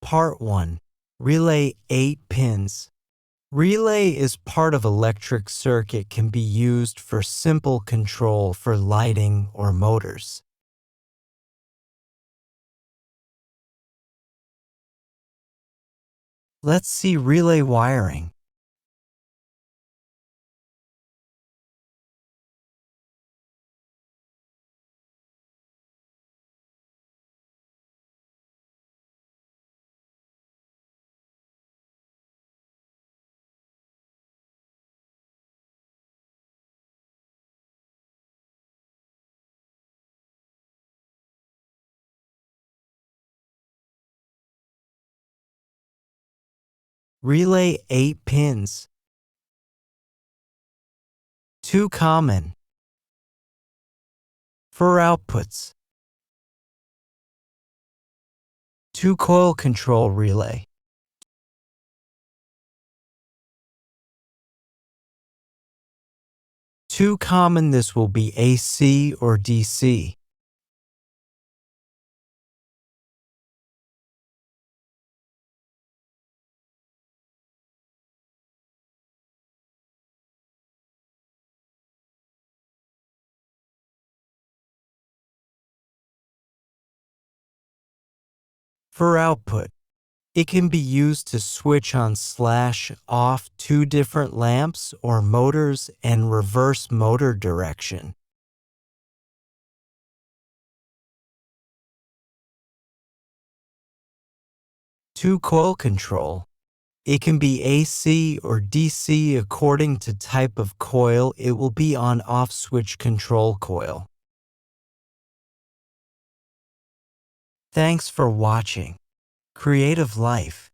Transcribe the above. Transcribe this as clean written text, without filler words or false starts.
Part 1. Relay 8 pins. Relay is part of electric circuit can be used for simple control for lighting or motors. Let's see relay wiring. Relay 8 pins. 2 common. For outputs. 2 coil control relay. 2 common, this will be AC or DC. 4 output. It can be used to switch on/off 2 different lamps or motors and reverse motor direction. 2 coil control. It can be AC or DC according to type of coil. It will be on/off switch control coil. Thanks for watching. Creative Life.